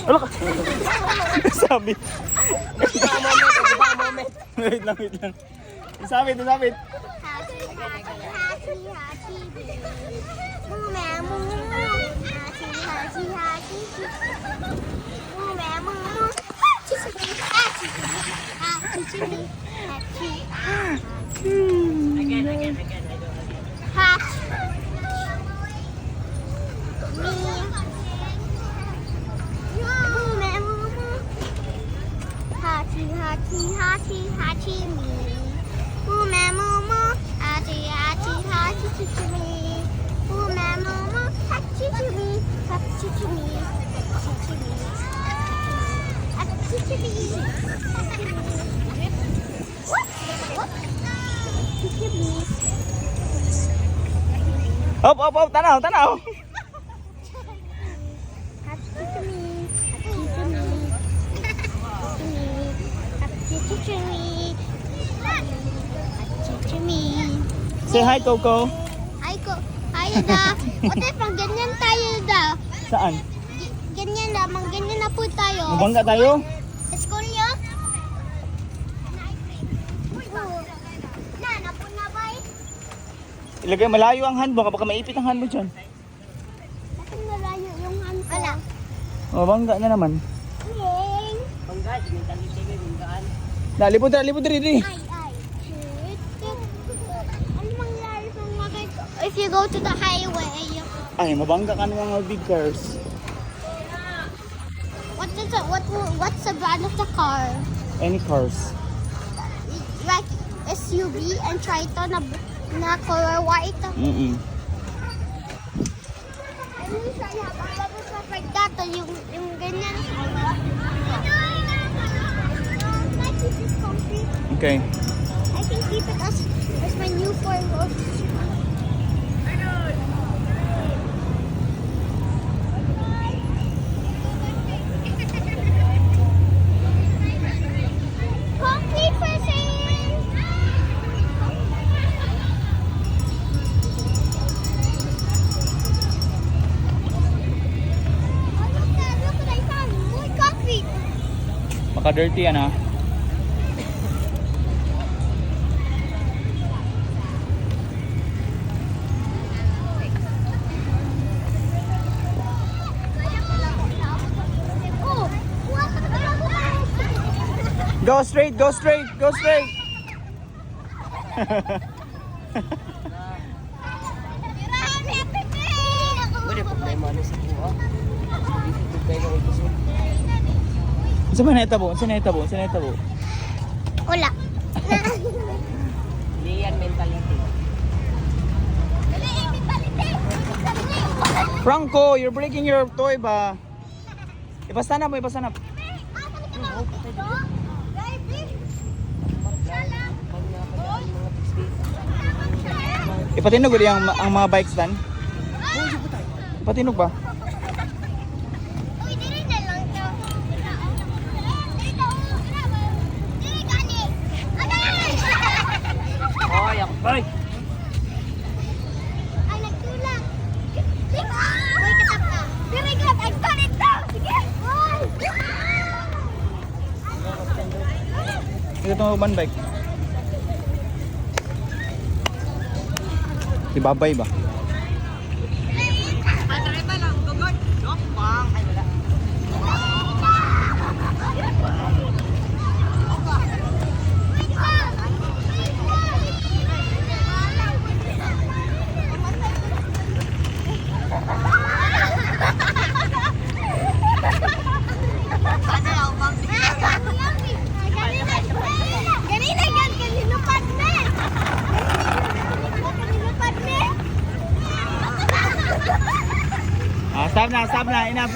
Wala ka. Sabi. Wait lang, wait lang. Isabit, isabit. Hop, hop, hop, tanaw, tanaw. Say hi, Coco. Hi, hi da. O tayo, pang ganyan tayo da. Saan? Ganyan na, mang ganyan na po tayo. Mabangga tayo? Sa school niyo? Na po na ba eh? Ilagay malayo ang hand mo, kapag maipit ang hand mo dyan. Bakit malayo yung hand ko? Wala. Mabangga na naman. Yay! Bangga, sinintang-itang banggaan. Lipod diri. Ay. Ano mangyari kung if you go to the highway? Ay, mabangga ka ng mga big cars. What's the brand of the car? Any cars. Like SUV and Triton na color white. Mm-mm. I wish I have a rubber stuff like that. Yung ganyan. Can I keep this comfy? Okay. I can keep it as my new form. Comfy person. Look what I found. More coffee. Maka-dirty yan ha. Oh, what? Go straight, go straight, go straight. Wala problema na sa buha. Dito tayo na gusto. Saan ba naitabo? Saan naitabo? Saan naitabo? Wala. Hindi yan mentality. Franco, you're breaking your toy ba? Ipastanap mo, ipastanap. Ipatinog ulit ang mga bike stand? Ipatinog ba? Oh, yak. Bye. Ay, nagtulak. Uy, katap ka. Very good. I got it down. Sige. Ito itong urban bike. Si Babay ba? Stop na. Enough.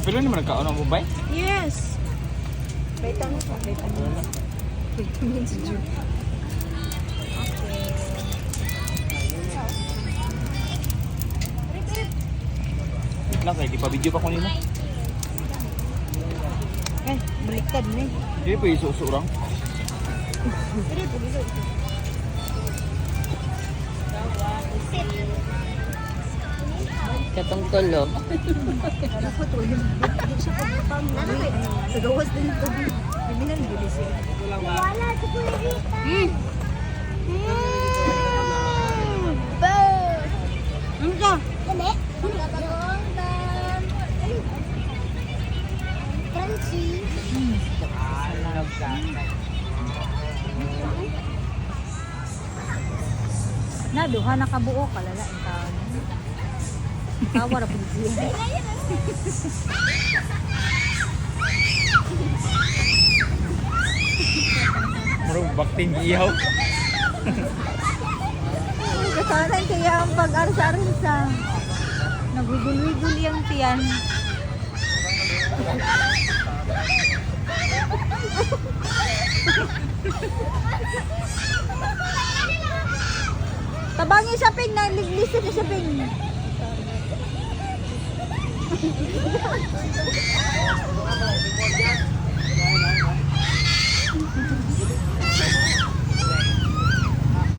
Pero naman nagkaon ang bubay? Yes. Vitamin sa vitamin. Vitamin si Jude. Lang kay di pa video pa ko nimo. Eh, baliktad na eh. Di pa isuso orang. Katong tulo. Ako to, hindi siya pagpapang. Nagawas din ito. Biminan din siya. Wala si Kuya Rita. Ano ka? Dali. Crunchy. Na, duha nakabuo kalala ang taon. Tawa ra pud siya. Murag bakting ihaw. Kasalan kaya ang pag-arsa-arsa. Nagwigul-wigul yung tiyan. Tabangi sa ping, nagliglisan na sa ping.